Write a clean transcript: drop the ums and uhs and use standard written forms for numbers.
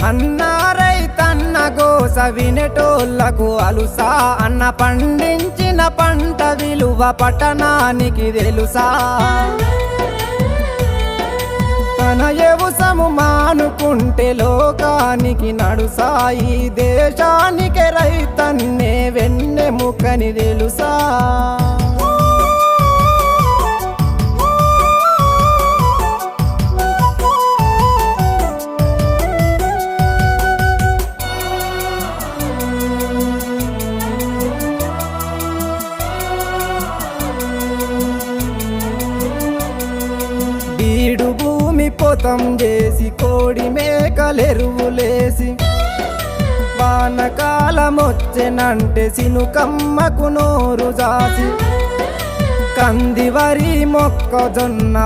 అన్నా రైతన్న గోస వినేటోళ్లకు అలుసా, అన్న పండించిన పంట విలువ పట్టణానికి తెలుసా. తన వ్యవసాయము మానుకుంటే లోకానికి నడుసాయి, దేశానికి రైతన్నే వెన్నెముకని తెలుసా. బీడు భూమి పొతం చేసి కోడి మేకలెరువులేసి, వానకాలమొచ్చెనంటే సినుకమ్మకు నోరు జాసి, కంది వరి మొక్కజొన్న